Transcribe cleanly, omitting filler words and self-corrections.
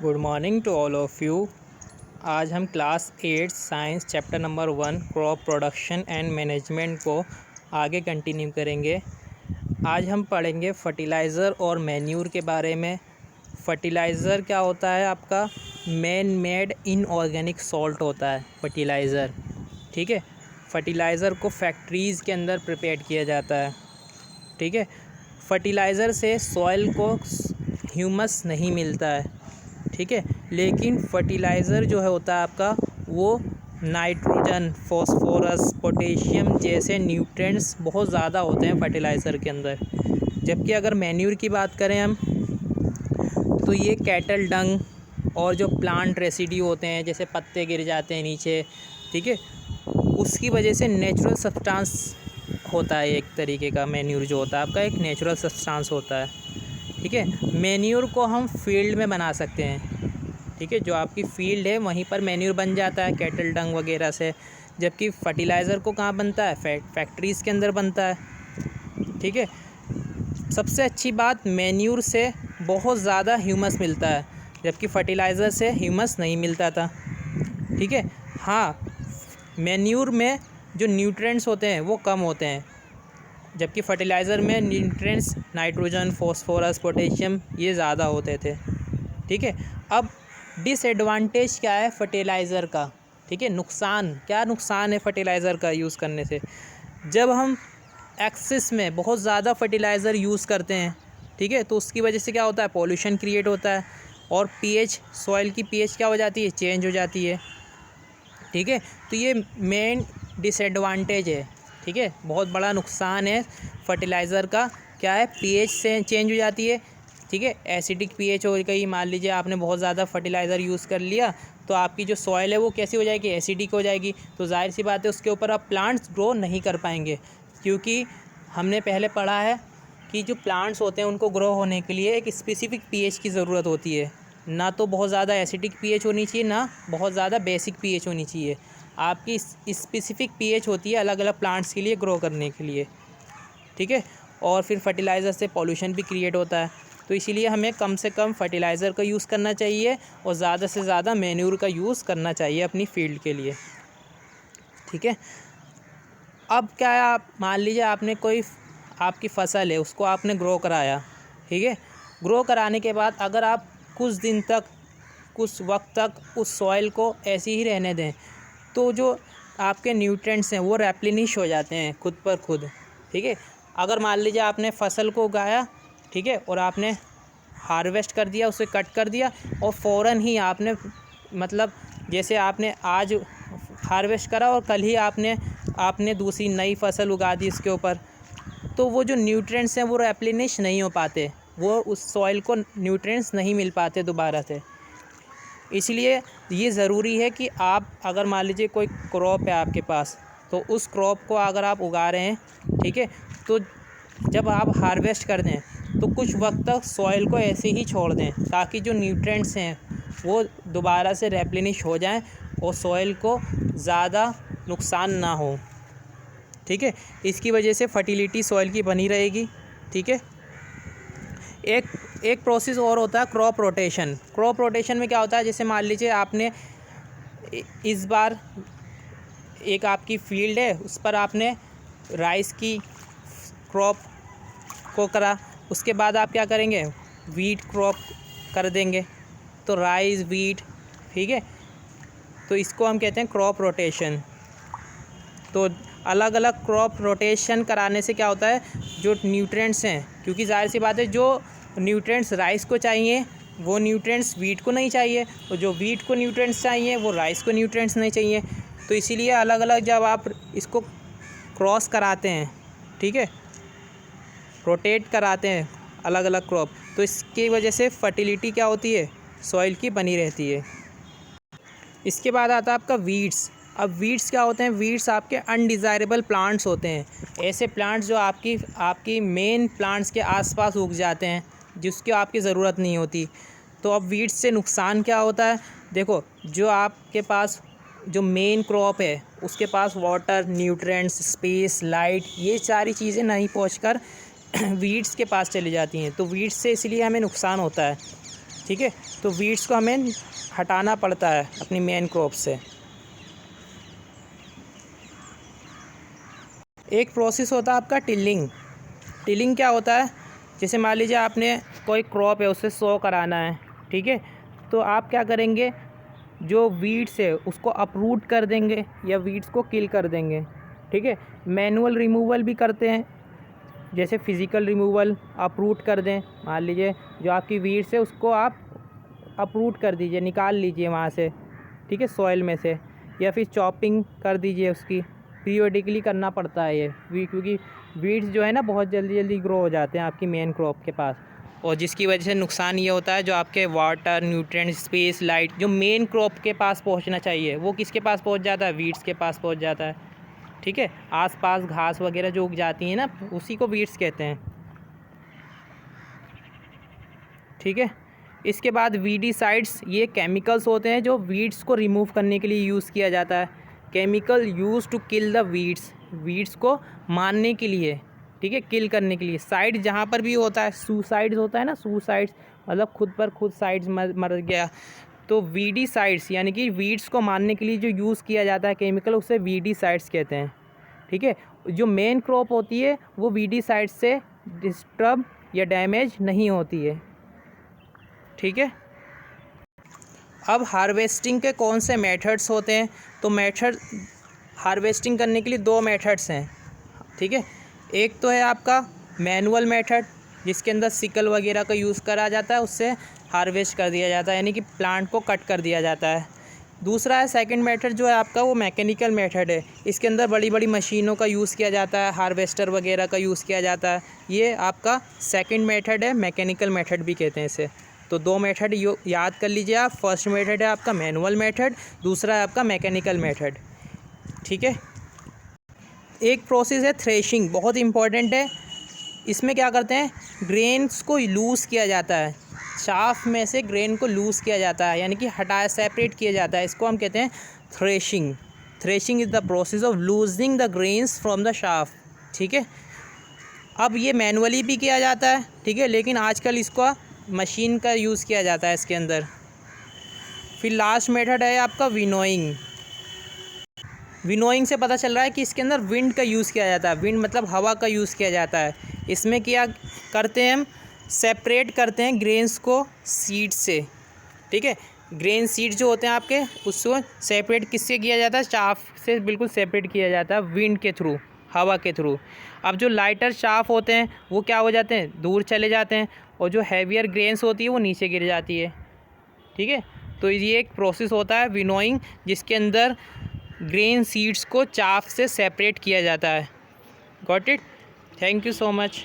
Good morning to all of you. आज हम class 8 science chapter number 1 crop production and management को आगे continue करेंगे। आज हम पढ़ेंगे फर्टिलाइज़र और मैन्यूर के बारे में। फर्टिलाइज़र क्या होता है? आपका मैन मेड इनऑर्गेनिक सॉल्ट होता है फर्टिलाइज़र। ठीक है, फर्टिलाइज़र को फैक्ट्रीज़ के अंदर प्रिपेयर किया जाता है। ठीक है, फर्टिलाइज़र से सॉइल को ह्यूमस नहीं मिलता है। ठीक है, लेकिन फर्टिलाइज़र जो है होता है आपका, वो नाइट्रोजन, फॉस्फोरस, पोटेशियम जैसे न्यूट्रिएंट्स बहुत ज़्यादा होते हैं फर्टिलाइज़र के अंदर। जबकि अगर मैन्यूर की बात करें हम, तो ये कैटल डंग और जो प्लांट रेसिड्यू होते हैं, जैसे पत्ते गिर जाते हैं नीचे, ठीक है, उसकी वजह से नेचुरल सब्सटेंस होता है। एक तरीके का मैन्यूर जो होता है आपका एक नेचुरल सब्सटेंस होता है। ठीक है, मैन्यूर को हम फील्ड में बना सकते हैं। ठीक है, जो आपकी फील्ड है वहीं पर मैन्यूर बन जाता है कैटल डंग वगैरह से। जबकि फर्टिलाइज़र को कहाँ बनता है? फैक्ट्रीज़ के अंदर बनता है। ठीक है, सबसे अच्छी बात, मैन्यूर से बहुत ज़्यादा ह्यूमस मिलता है, जबकि फर्टिलाइज़र से ह्यूमस नहीं मिलता था। ठीक है, हाँ, मैन्यूर में जो न्यूट्रिएंट्स होते हैं वो कम होते हैं, जबकि फर्टिलाइज़र में न्यूट्रिएंट्स नाइट्रोजन, फॉस्फोरस, पोटेशियम ये ज़्यादा होते थे। ठीक है, अब डिसएडवांटेज क्या है फर्टिलाइज़र का? ठीक है, क्या नुकसान है फर्टिलाइज़र का यूज़ करने से? जब हम एक्सेस में बहुत ज़्यादा फर्टिलाइज़र यूज़ करते हैं, ठीक है, तो उसकी वजह से क्या होता है? पॉल्यूशन क्रिएट होता है और पीएच, सॉइल की पीएच क्या हो जाती है? चेंज हो जाती है। ठीक है, तो ये मेन डिसएडवांटेज है। ठीक है, बहुत बड़ा नुकसान है फर्टिलाइज़र का। क्या है? पीएच से चेंज हो जाती है। ठीक है, एसिडिक पीएच हो गई। मान लीजिए आपने बहुत ज़्यादा फर्टिलाइज़र यूज़ कर लिया, तो आपकी जो सॉइल है वो कैसी हो जाएगी? एसिडिक हो जाएगी। तो जाहिर सी बात है उसके ऊपर आप प्लांट्स ग्रो नहीं कर पाएंगे, क्योंकि हमने पहले पढ़ा है कि जो प्लांट्स होते हैं उनको ग्रो होने के लिए एक स्पेसिफिक पीएच की ज़रूरत होती है। ना तो बहुत ज़्यादा एसिडिक पीएच होनी चाहिए, ना बहुत ज़्यादा बेसिक पीएच होनी चाहिए। आपकी स्पेसिफिक पीएच होती है अलग अलग प्लांट्स के लिए ग्रो करने के लिए। ठीक है, और फिर फर्टिलाइज़र से पॉल्यूशन भी क्रिएट होता है, तो इसीलिए हमें कम से कम फर्टिलाइज़र का यूज़ करना चाहिए और ज़्यादा से ज़्यादा मैन्यूर का यूज़ करना चाहिए अपनी फील्ड के लिए। ठीक है, अब क्या है, आप मान लीजिए आपने कोई आपकी फ़सल है उसको आपने ग्रो कराया। ठीक है, ग्रो कराने के बाद अगर आप कुछ दिन तक, कुछ वक्त तक उस सॉइल को ऐसे ही रहने दें, तो जो आपके न्यूट्रिएंट्स हैं वो रेप्लेनिश हो जाते हैं खुद पर खुद। ठीक है, अगर मान लीजिए आपने फसल को उगाया, ठीक है, और आपने हार्वेस्ट कर दिया, उसे कट कर दिया और फ़ौरन ही आपने, मतलब जैसे आपने आज हार्वेस्ट करा और कल ही आपने दूसरी नई फसल उगा दी इसके ऊपर, तो वो जो न्यूट्रिएंट्स हैं वो रेप्लेनिश नहीं हो पाते, वो उस सॉइल को न्यूट्रिएंट्स नहीं मिल पाते दोबारा से। इसलिए ये ज़रूरी है कि आप अगर मान लीजिए कोई क्रॉप है आपके पास, तो उस क्रॉप को अगर आप उगा रहे हैं, ठीक है, तो जब आप हार्वेस्ट कर दें तो कुछ वक्त तक सॉइल को ऐसे ही छोड़ दें, ताकि जो न्यूट्रिएंट्स हैं वो दोबारा से रेप्लेनिश हो जाएं और सॉइल को ज़्यादा नुकसान ना हो। ठीक है, इसकी वजह से फर्टिलिटी सॉइल की बनी रहेगी। ठीक है, एक प्रोसेस और होता है क्रॉप रोटेशन। क्रॉप रोटेशन में क्या होता है? जैसे मान लीजिए आपने इस बार एक आपकी फील्ड है, उस पर आपने राइस की क्रॉप को करा, उसके बाद आप क्या करेंगे? वीट क्रॉप कर देंगे, तो राइस, वीट। ठीक है, तो इसको हम कहते हैं क्रॉप रोटेशन। तो अलग अलग क्रॉप रोटेशन कराने से क्या होता है? जो न्यूट्रिएंट्स हैं, क्योंकि जाहिर सी बात है जो न्यूट्रिएंट्स राइस को चाहिए वो न्यूट्रिएंट्स वीट को नहीं चाहिए, और जो वीट को न्यूट्रिएंट्स चाहिए वो राइस को न्यूट्रिएंट्स नहीं चाहिए। तो इसीलिए अलग अलग जब आप इसको क्रॉस कराते हैं, ठीक है, रोटेट कराते हैं अलग अलग क्रॉप, तो इसकी वजह से फर्टिलिटी क्या होती है? सॉइल की बनी रहती है। इसके बाद आता है आपका वीड्स। अब वीड्स क्या होते हैं? वीड्स आपके अनडिज़ायरेबल प्लांट्स होते हैं, ऐसे प्लांट्स जो आपकी मेन प्लांट्स के आसपास उग जाते हैं, जिसकी आपकी ज़रूरत नहीं होती। तो अब वीड्स से नुकसान क्या होता है? देखो, जो आपके पास जो मेन क्रॉप है उसके पास वाटर, न्यूट्रिएंट्स, स्पेस, लाइट, ये सारी चीज़ें नहीं पहुंचकर वीड्स के पास चली जाती हैं, तो वीड्स से इसलिए हमें नुकसान होता है। ठीक है, तो वीड्स को हमें हटाना पड़ता है अपनी मेन क्रॉप से। एक प्रोसेस होता है आपका टिलिंग। टिलिंग क्या होता है, जैसे मान लीजिए आपने कोई क्रॉप है उससे सो कराना है, ठीक है, तो आप क्या करेंगे, जो वीड्स है उसको अपरूट कर देंगे या वीड्स को किल कर देंगे, ठीक है। मैनुअल रिमूवल भी करते हैं, जैसे फिज़िकल रिमूवल, अपरूट कर दें। मान लीजिए जो आपकी वीड्स है उसको आप अपरूट कर दीजिए, निकाल लीजिए वहाँ से, ठीक है, सॉइल में से, या फिर चॉपिंग कर दीजिए उसकी। पीरियडिकली करना पड़ता है ये, क्योंकि वीड्स जो है ना बहुत जल्दी जल्दी ग्रो हो जाते हैं आपकी मेन क्रॉप के पास, और जिसकी वजह से नुकसान ये होता है जो आपके वाटर, न्यूट्रिएंट, स्पेस, लाइट जो मेन क्रॉप के पास पहुंचना चाहिए वो किसके पास पहुंच जाता है, वीड्स के पास पहुंच जाता है, ठीक है। आसपास घास वगैरह जो उग जाती है ना उसी को वीड्स कहते हैं, ठीक है। इसके बाद वीडीसाइड्स, ये केमिकल्स होते हैं जो वीड्स को रिमूव करने के लिए यूज़ किया जाता है। Chemical use to kill the weeds, weeds को मारने के लिए, ठीक है, किल करने के लिए। साइड जहाँ पर भी होता है, सुसाइड्स होता है ना, सुसाइड्स मतलब खुद पर खुद साइड्स मर गया, तो वीडीसाइड्स यानी कि वीड्स को मारने के लिए जो यूज़ किया जाता है केमिकल, उसे वीडीसाइड्स कहते हैं, ठीक है। जो मेन क्रॉप होती है वो वीडीसाइड्स से डिस्टर्ब या डैमेज नहीं होती है, ठीक है। अब हार्वेस्टिंग के कौन से मेथड्स होते हैं, तो मेथड हार्वेस्टिंग करने के लिए दो मेथड्स हैं, ठीक है। एक तो है आपका मैनुअल मेथड, जिसके अंदर सिकल वगैरह का यूज़ करा जाता है, उससे हार्वेस्ट कर दिया जाता है, यानी कि प्लांट को कट कर दिया जाता है। दूसरा है सेकंड मेथड जो है आपका, वो मैकेनिकल मेथड है। इसके अंदर बड़ी बड़ी मशीनों का यूज़ किया जाता है, हार्वेस्टर वगैरह का यूज़ किया जाता है। ये आपका सेकंड मेथड है, मैकेनिकल मेथड भी कहते हैं इसे। तो दो मेथड याद कर लीजिए आप। फर्स्ट मेथड है आपका मैनुअल मेथड, दूसरा है आपका मैकेनिकल मेथड, ठीक है। एक प्रोसेस है थ्रेशिंग, बहुत इंपॉर्टेंट है। इसमें क्या करते हैं, ग्रेन्स को लूज़ किया जाता है, शाफ्ट में से ग्रेन को लूज़ किया जाता है, यानी कि हटाया, सेपरेट किया जाता है। इसको हम कहते हैं threshing. Threshing is the process of losing the grains from the shaft, ठीक है। अब ये मैनुअली भी किया जाता है, ठीक है, लेकिन आजकल इसको मशीन का यूज़ किया जाता है इसके अंदर। फिर लास्ट मेथड है आपका विनोइंग। विनोइंग से पता चल रहा है कि इसके अंदर विंड का यूज़ किया जाता है। विंड मतलब हवा का यूज़ किया जाता है। इसमें क्या करते हैं हम, सेपरेट करते हैं ग्रेन्स को सीड से, ठीक है। ग्रेन सीड जो होते हैं आपके, उसको सेपरेट किससे किया जाता है, चाफ से बिल्कुल सेपरेट किया जाता है, विंड के थ्रू, हवा के थ्रू। अब जो लाइटर शाफ होते हैं वो क्या हो जाते हैं, दूर चले जाते हैं, और जो हैवियर ग्रेन्स होती है वो नीचे गिर जाती है, ठीक है। तो ये एक प्रोसेस होता है विनोइंग, जिसके अंदर ग्रेन सीड्स को चाफ से सेपरेट किया जाता है। Got it, thank you so much.